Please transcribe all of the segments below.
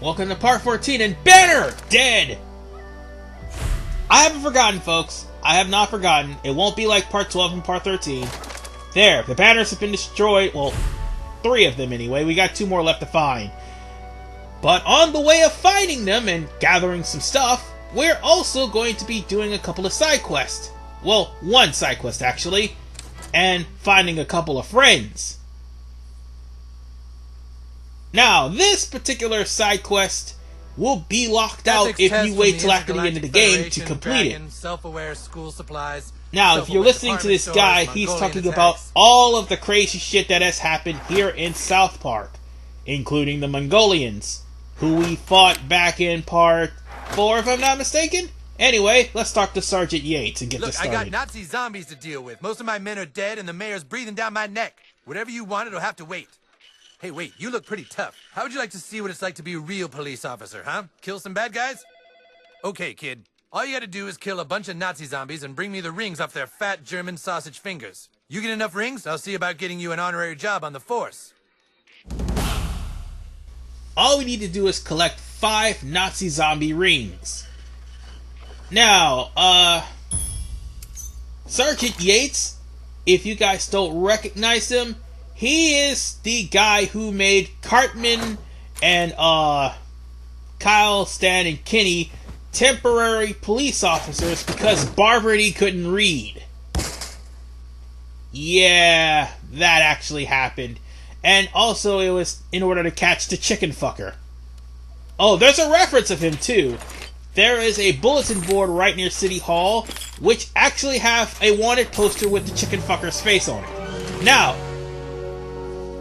Welcome to part 14 and Banner dead! I haven't forgotten, folks. I have not forgotten. It won't be like part 12 and part 13. There, the banners have been destroyed. Well, 3 of them anyway. We got 2 more left to find. But on the way of finding them and gathering some stuff, we're also going to be doing a couple of side quests. Well, one side quest actually. And finding a couple of friends. Now, this particular side quest will be locked out if you wait till after the end of the game to complete it. Now, if you're listening to this guy, he's talking about all of the crazy shit that has happened here in South Park, including the Mongolians, who we fought back in part 4, if I'm not mistaken. Anyway, let's talk to Sergeant Yates and get this started. I got Nazi zombies to deal with. Most of my men are dead and the mayor's breathing down my neck. Whatever you want, it'll have to wait. Hey, wait, you look pretty tough. How would you like to see what it's like to be a real police officer, huh? Kill some bad guys? Okay, kid. All you gotta do is kill a bunch of Nazi zombies and bring me the rings off their fat German sausage fingers. You get enough rings, I'll see about getting you an honorary job on the force. All we need to do is collect 5 Nazi zombie rings. Now, Sergeant Yates, if you guys don't recognize him, he is the guy who made Cartman and Kyle, Stan, and Kenny temporary police officers because Barbrady couldn't read. Yeah, that actually happened. And also it was in order to catch the chicken fucker. Oh, there's a reference of him too. There is a bulletin board right near City Hall, which actually have a wanted poster with the chicken fucker's face on it. Now,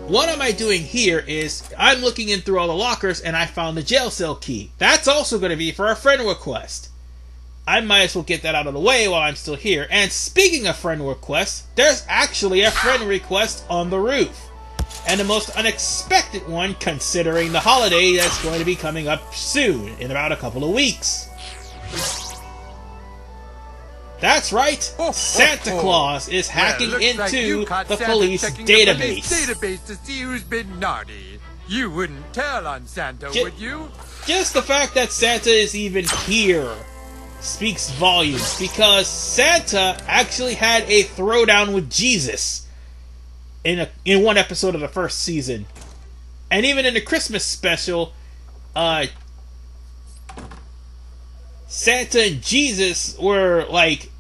what am I doing here is, I'm looking in through all the lockers and I found the jail cell key. That's also going to be for a friend request. I might as well get that out of the way while I'm still here. And speaking of friend requests, there's actually a friend request on the roof. And the most unexpected one, considering the holiday that's going to be coming up soon, in about a couple of weeks. That's right, Santa Claus is hacking into the police database. To see who's been naughty. You wouldn't tell on Santa, would you? Just the fact that Santa is even here speaks volumes, because Santa actually had a throwdown with Jesus in one episode of the first season. And even in the Christmas special, Santa and Jesus were, like,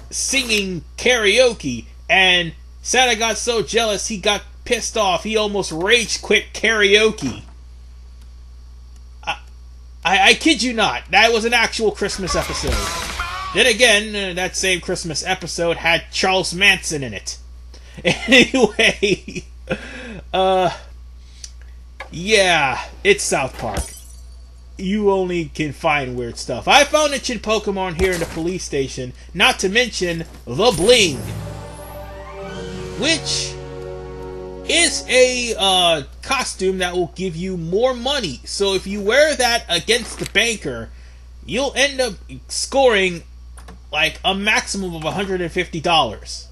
singing karaoke, and Santa got so jealous he got pissed off. He almost rage quit karaoke. I kid you not. That was an actual Christmas episode. Then again, that same Christmas episode had Charles Manson in it. Anyway, yeah, it's South Park. You only can find weird stuff. I found a Chin Pokemon here in the police station, not to mention the Bling, which is a costume that will give you more money. So if you wear that against the banker, you'll end up scoring like a maximum of $150.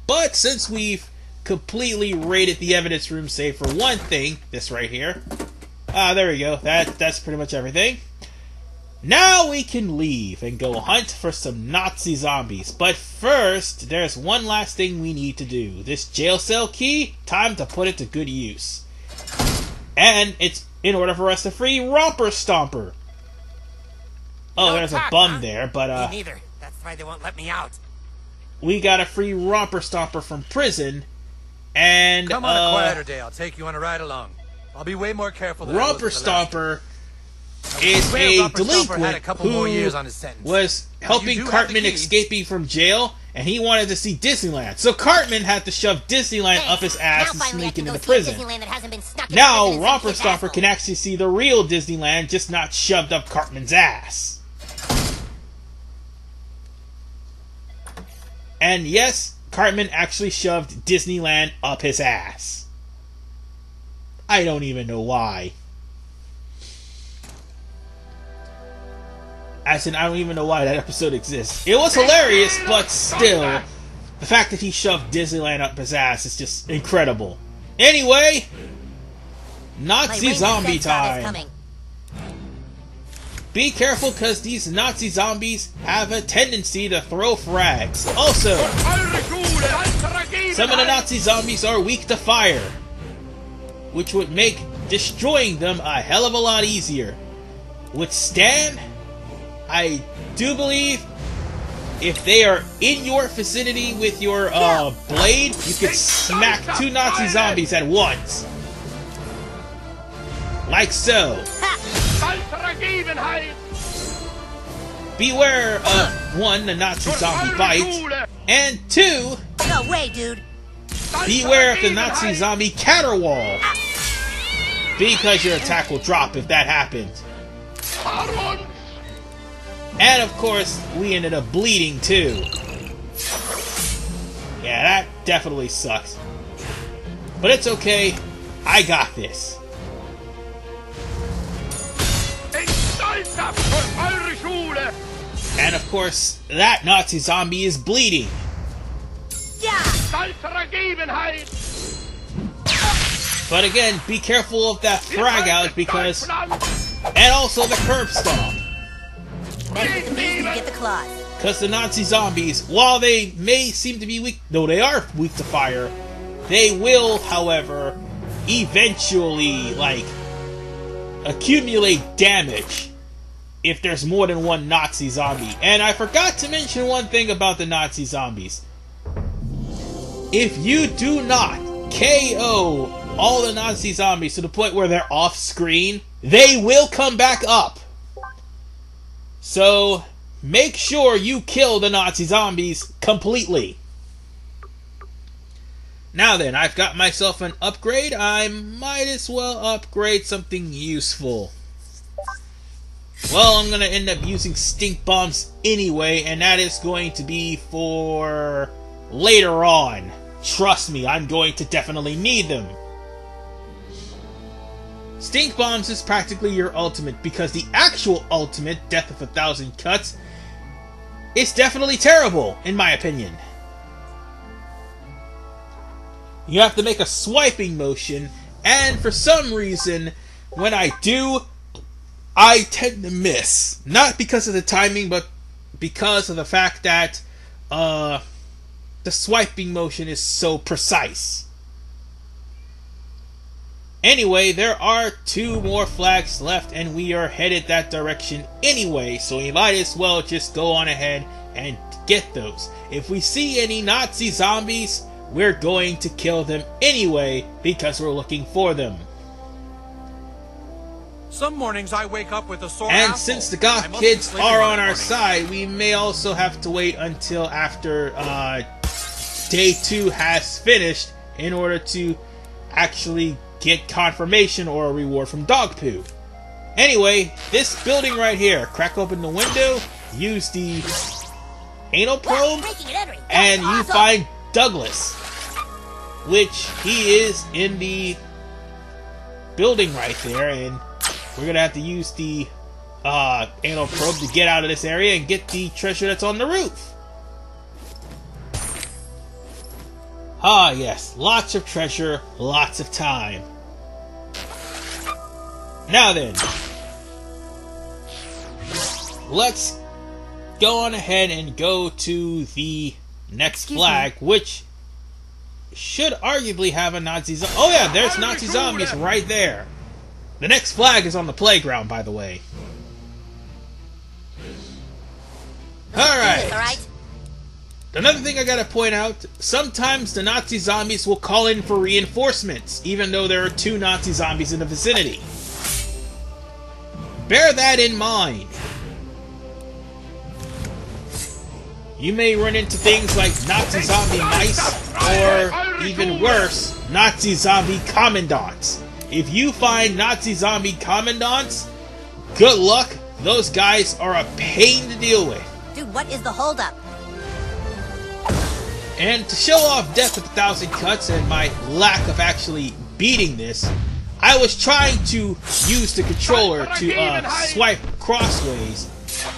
But since we've completely raided the evidence room, save for one thing, this right here. There we go. That's pretty much everything. Now we can leave and go hunt for some Nazi zombies. But first, there's one last thing we need to do. This jail cell key, time to put it to good use. And it's in order for us to free Romper Stomper. Oh, there's a bum there, but Me neither. That's why they won't let me out. We got a free Romper Stomper from prison. And come on a quieter day. I'll take you on a ride along. I'll be way more careful than Romper Stomper is a delinquent who was helping Cartman escaping from jail, and he wanted to see Disneyland. So Cartman had to shove Disneyland up his ass and sneak into the prison. Now Romper Stomper can actually see the real Disneyland, just not shoved up Cartman's ass. And yes, Cartman actually shoved Disneyland up his ass. I don't even know why. As in, I don't even know why that episode exists. It was hilarious, but still, the fact that he shoved Disneyland up his ass is just incredible. Anyway, Nazi zombie time. be careful because these Nazi zombies have a tendency to throw frags. Also, some of the Nazi zombies are weak to fire, which would make destroying them a hell of a lot easier. With Stan, I do believe if they are in your vicinity with your blade, you could smack 2 Nazi zombies at once. Like so. Beware of 1, the Nazi zombie bite, and 2, No way, dude. beware of the Nazi zombie caterwaul, because your attack will drop if that happens. And of course, we ended up bleeding too. Yeah, that definitely sucks. But it's okay, I got this. And of course, that Nazi zombie is bleeding. Yeah. But again, be careful of that frag out because... And also the curb stomp. Right, please get the claws. Because the Nazi zombies, while they may seem to be weak... No, they are weak to fire. They will, however, eventually, like, accumulate damage if there's more than 1 Nazi zombie. And I forgot to mention one thing about the Nazi zombies. If you do not KO all the Nazi zombies to the point where they're off screen, they will come back up. So make sure you kill the Nazi zombies completely. Now then, I've got myself an upgrade. I might as well upgrade something useful. Well, I'm going to end up using stink bombs anyway, and that is going to be for later on. Trust me, I'm going to definitely need them. Stink bombs is practically your ultimate, because the actual ultimate, Death of 1,000 Cuts, is definitely terrible, in my opinion. You have to make a swiping motion, and for some reason, when I do, I tend to miss. Not because of the timing, but because of the fact that the swiping motion is so precise. Anyway, there are 2 more flags left, and we are headed that direction anyway, so we might as well just go on ahead and get those. If we see any Nazi zombies, we're going to kill them anyway, because we're looking for them. Some mornings I wake up with a sore And apple. since the goth kids are on our side, we may also have to wait until after day 2 has finished in order to actually get confirmation or a reward from Dogpoo. Anyway, this building right here, crack open the window, use the anal probe, and you find Douglas, which he is in the building right there, and we're gonna have to use the anal probe to get out of this area and get the treasure that's on the roof. Ah yes, lots of treasure, lots of time. Now then, let's go on ahead and go to the next flag, which should arguably have a Nazi zombie. Oh yeah, there's Nazi zombies right there. The next flag is on the playground, by the way. Alright. Another thing I gotta point out, sometimes the Nazi zombies will call in for reinforcements, even though there are 2 Nazi zombies in the vicinity. Bear that in mind. You may run into things like Nazi zombie mice, or even worse, Nazi zombie commandants. If you find Nazi zombie commandants, good luck. Those guys are a pain to deal with. Dude, what is the holdup? And to show off Death of 1,000 Cuts and my lack of actually beating this, I was trying to use the controller to swipe crossways,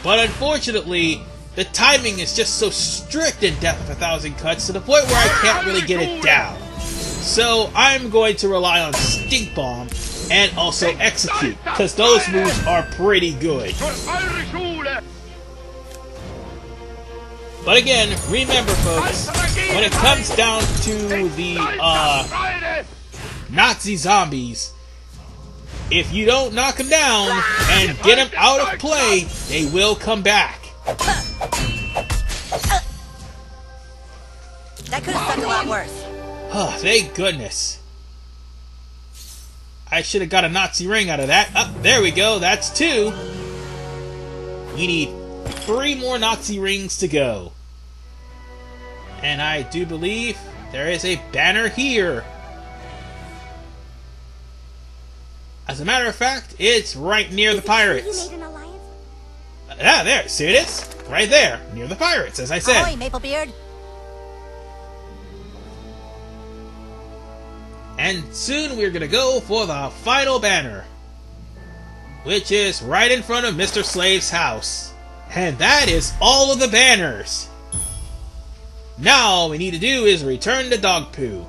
but unfortunately, the timing is just so strict in Death of 1,000 Cuts to the point where I can't really get it down. So I'm going to rely on Stink Bomb, and also execute, because those moves are pretty good. But again, remember folks, when it comes down to the Nazi zombies, if you don't knock them down and get them out of play, they will come back. That could have stuck a lot worse. Oh, thank goodness. I should have got a Nazi ring out of that. Oh, there we go, that's 2. We need 3 more Nazi rings to go. And I do believe there is a banner here. As a matter of fact, it's right near the pirates. Ah, there, see it is? Right there, near the pirates, as I said. Ahoy, Maplebeard. And soon we're gonna go for the final banner, which is right in front of Mr. Slave's house. And that is all of the banners. Now all we need to do is return to Dogpoo.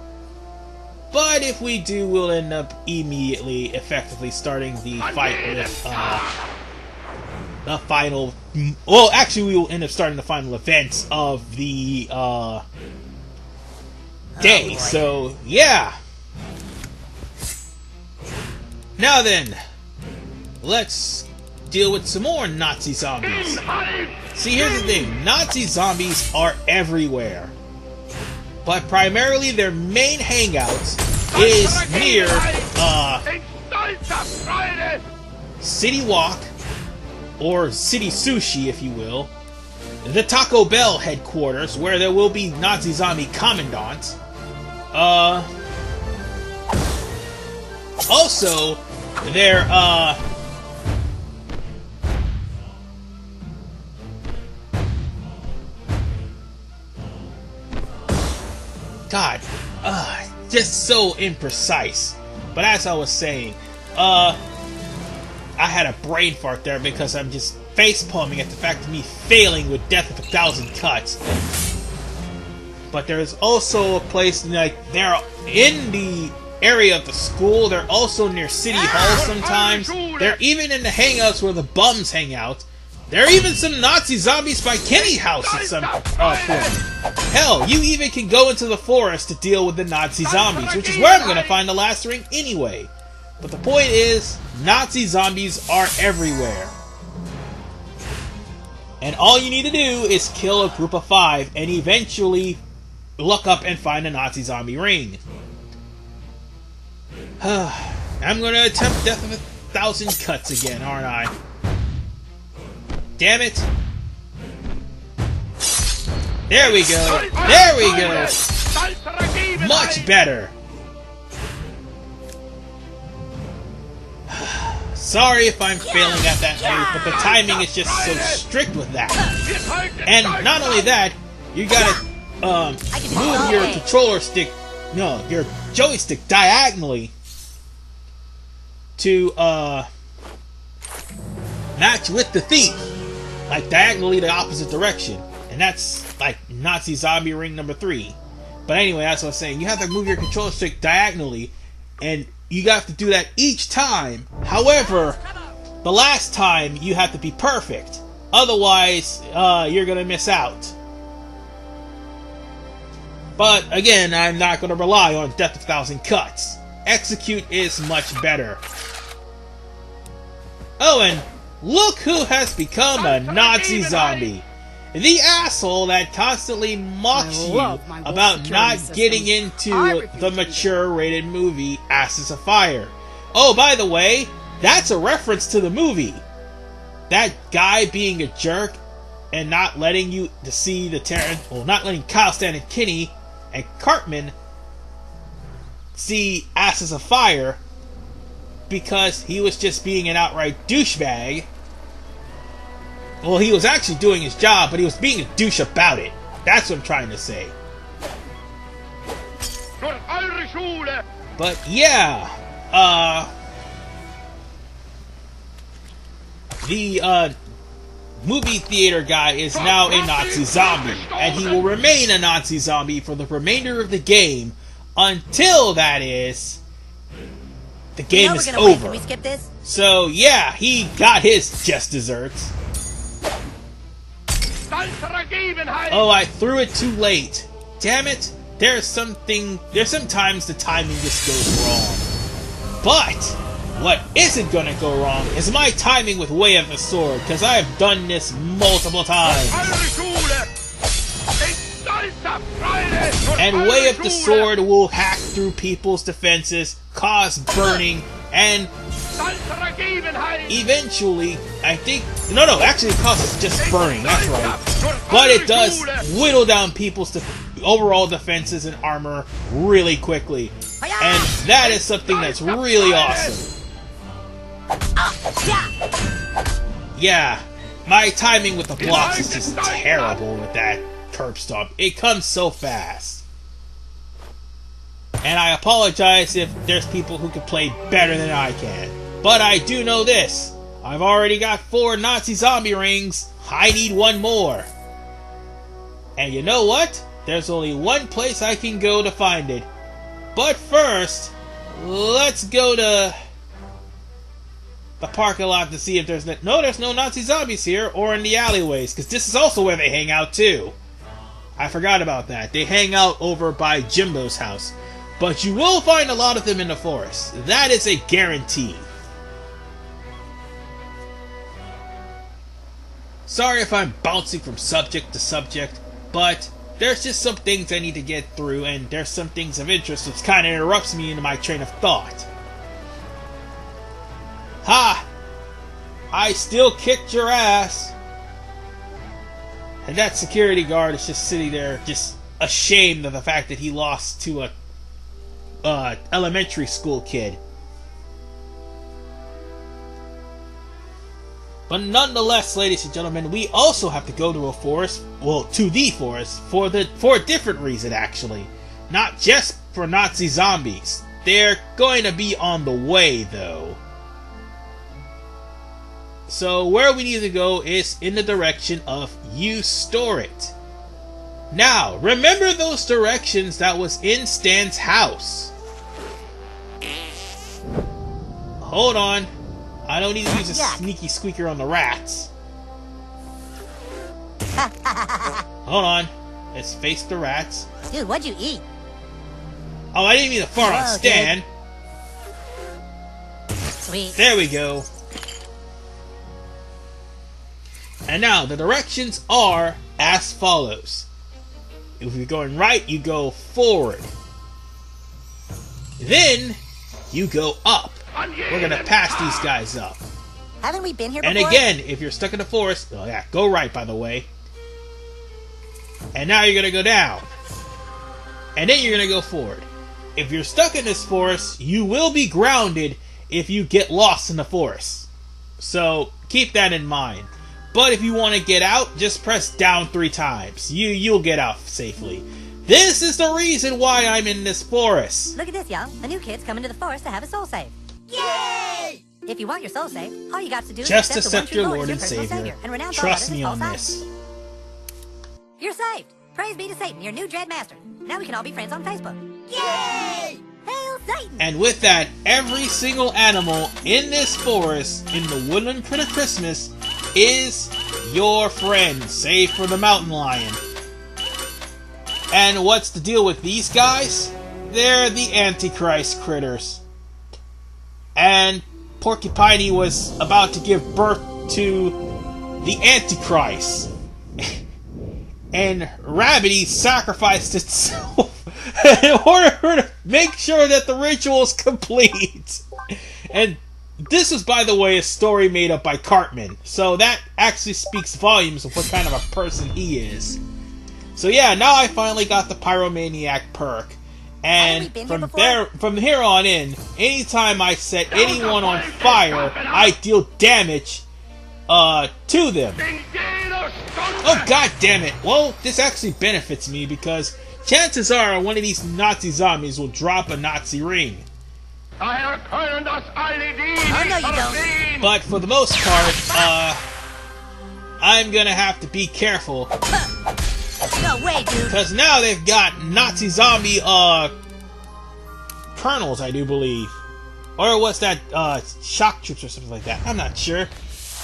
But if we do, we'll end up immediately, effectively starting the fight with, the final... Well, actually we will end up starting the final events of the, day. So, yeah. Now then, let's deal with some more Nazi zombies. See, here's the thing. Nazi zombies are everywhere. But primarily their main hangouts is near, City Walk, or City Sushi, if you will, the Taco Bell headquarters, where there will be Nazi zombie commandants, also, their, God, just so imprecise. But as I was saying, I had a brain fart there because I'm just facepalming at the fact of me failing with Death of 1,000 Cuts. But there's also a place, like, they're in the area of the school, they're also near City Hall sometimes, they're even in the hangouts where the bums hang out. There are even some Nazi zombies by Kenny's house at some point. Hell, you even can go into the forest to deal with the Nazi zombies, which is where I'm going to find the last ring anyway. But the point is, Nazi zombies are everywhere. And all you need to do is kill a group of 5 and eventually look up and find a Nazi zombie ring. I'm going to attempt Death of 1,000 Cuts again, aren't I? Damn it! There we go! There we go! Much better! Sorry if I'm failing at that move, but the timing is just so strict with that. And not only that, you gotta move your controller stick, no, your joystick diagonally to match with the thief. Like diagonally the opposite direction. And that's like Nazi zombie ring number 3. But anyway, that's what I was saying. You have to move your controller stick diagonally, and you have to do that each time. However, the last time you have to be perfect. Otherwise, you're gonna miss out. But again, I'm not gonna rely on Death of 1,000 Cuts. Execute is much better. Oh, and look who has become a Nazi zombie. The asshole that constantly mocks you about not getting into the mature rated movie Asses of Fire. Oh, by the way, that's a reference to the movie. That guy being a jerk and not letting you to see the not letting Kyle, Stan, and Kenny and Cartman see Asses of Fire because he was just being an outright douchebag. Well, he was actually doing his job, but he was being a douche about it. That's what I'm trying to say. But yeah, the movie theater guy is now a Nazi zombie, and he will remain a Nazi zombie for the remainder of the game until, that is, the game is we're gonna win. over. Can we skip this? So yeah, he got his just desserts. Oh, I threw it too late. Damn it. There's sometimes the timing just goes wrong. But what isn't gonna go wrong is my timing with Way of the Sword, because I have done this multiple times. And Way of the Sword will hack through people's defenses, cause burning, and eventually, I think... No, actually it causes just burning, that's right. But it does whittle down people's overall defenses and armor really quickly. And that is something that's really awesome. Yeah, my timing with the blocks is just terrible with that curb stomp. It comes so fast. And I apologize if there's people who can play better than I can. But I do know this. I've already got 4 Nazi zombie rings. I need 1 more. And you know what? There's only one place I can go to find it. But first, let's go to the parking lot to see if there's there's no Nazi zombies here or in the alleyways, because this is also where they hang out too. I forgot about that. They hang out over by Jimbo's house. But you will find a lot of them in the forest. That is a guarantee. Sorry if I'm bouncing from subject to subject, but there's just some things I need to get through, and there's some things of interest which kind of interrupts me in my train of thought. Ha! I still kicked your ass! And that security guard is just sitting there, just ashamed of the fact that he lost to a elementary school kid. But nonetheless, ladies and gentlemen, we also have to go to a forest, well, to the forest, for a different reason, actually. Not just for Nazi zombies. They're going to be on the way, though. So where we need to go is in the direction of You Store It. Now, remember those directions that was in Stan's house. Hold on. I don't need to use a sneaky squeaker on the rats. Hold on. Let's face the rats. Dude, what'd you eat? Oh, I didn't mean to fart on Stan. Sweet. There we go. And now, the directions are as follows. If you're going right, you go forward. Then, you go up. We're gonna pass these guys up. Haven't we been here before? And again, if you're stuck in the forest, oh yeah, go right, by the way. And now you're gonna go down. And then you're gonna go forward. If you're stuck in this forest, you will be grounded if you get lost in the forest. So, keep that in mind. But if you want to get out, just press down 3 times. You'll get out safely. This is the reason why I'm in this forest. Look at this, y'all. A new kid's coming to the forest to have a soul save. Yay! If you want your soul saved, all you got to do is just accept accept the your one Lord true and Lord as your personal Savior. Savior and renounce Trust all me others on as false this. gods. You're saved. Praise be to Satan, your new dread master. Now we can all be friends on Facebook. Yay! Hail Satan! And with that, every single animal in this forest, in the Woodland Critter Christmas, is your friend, save for the mountain lion. And what's the deal with these guys? They're the Antichrist critters. And Porcupiney was about to give birth to the Antichrist. And Rabbity sacrificed itself in order to make sure that the ritual is complete. And this was, by the way, a story made up by Cartman. So that actually speaks volumes of what kind of a person he is. So yeah, now I finally got the Pyromaniac perk. And from here on in, anytime I set anyone on fire, I deal damage to them. Oh, god damn it. Well, this actually benefits me because chances are one of these Nazi zombies will drop a Nazi ring. Oh, no, you don't. But for the most part, I'm gonna have to be careful. No way, dude. Because now they've got Nazi zombie, colonels, I do believe. Or was that shock troops or something like that? I'm not sure.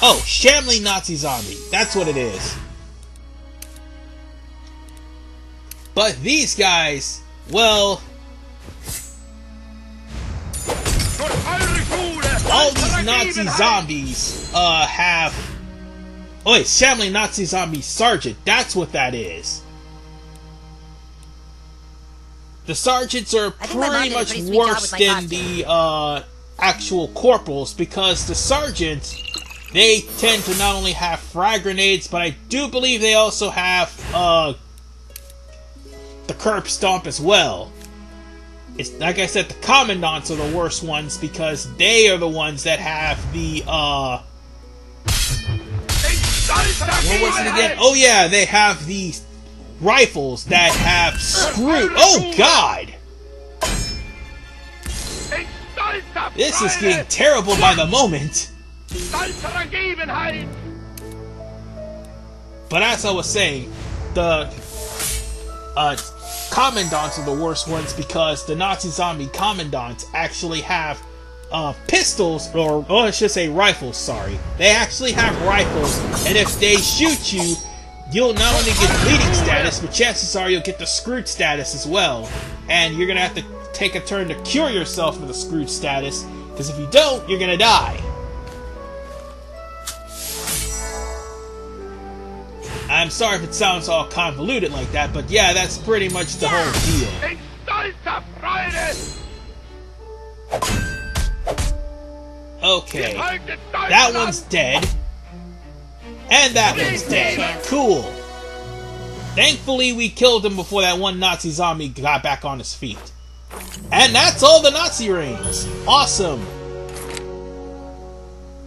Oh, Shamley Nazi Zombie. That's what it is. But these guys, well, all these Nazi zombies have... Oh wait, Shamley Nazi Zombie Sergeant. That's what that is. The sergeants are pretty much worse than the actual corporals, because the sergeants, they tend to not only have frag grenades, but I do believe they also have the curb stomp as well. It's like I said, the commandants are the worst ones because they are the ones that have the what was it again? Oh yeah, they have the rifles that have screw. Oh god! This is getting terrible by the moment. But as I was saying, the commandants are the worst ones because the Nazi zombie commandants actually have pistols, or I should say rifles, sorry. They actually have rifles, and if they shoot you, you'll not only get bleeding status, but chances are you'll get the screwed status as well. And you're gonna have to take a turn to cure yourself of the screwed status, because if you don't, you're gonna die. I'm sorry if it sounds all convoluted like that, but yeah, that's pretty much the whole deal. Okay, that one's dead. And that one's dead. Cool. Thankfully, we killed him before that one Nazi zombie got back on his feet. And that's all the Nazi rings. Awesome.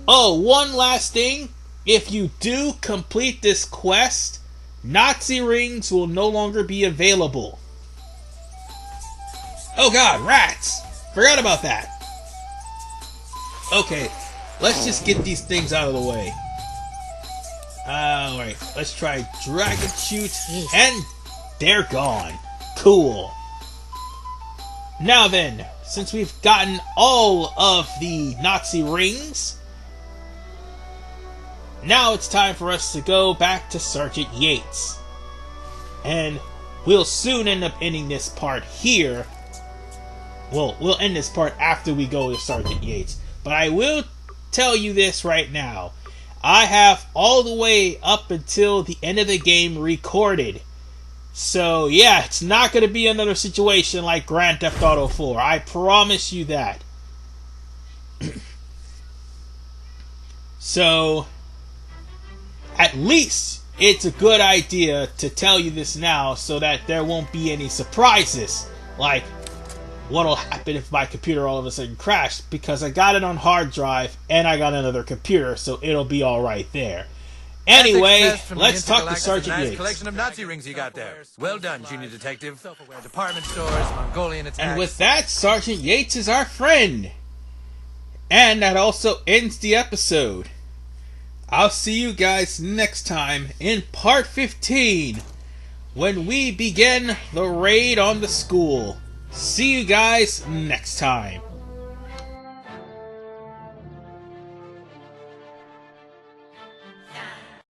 Oh, one last thing. If you do complete this quest, Nazi rings will no longer be available. Oh god, rats! Forgot about that. Okay, let's just get these things out of the way. Alright, let's try Dragon Shoot, and they're gone. Cool. Now then, since we've gotten all of the Nazi rings, now it's time for us to go back to Sergeant Yates. And we'll soon end up ending this part here. Well, we'll end this part after we go to Sergeant Yates. But I will tell you this right now. I have all the way up until the end of the game recorded. So yeah, it's not going to be another situation like Grand Theft Auto 4. I promise you that. So, at least it's a good idea to tell you this now so that there won't be any surprises. Like, what'll happen if my computer all of a sudden crashed, because I got it on hard drive and I got another computer, so it'll be alright there. Anyway, let's talk to Sergeant Yates. Collection of Nazi rings you got there. Well done, Junior Detective. Department stores, Mongolian attacks. And with that, Sergeant Yates is our friend. And that also ends the episode. I'll see you guys next time in part 15, when we begin the raid on the school. See you guys next time.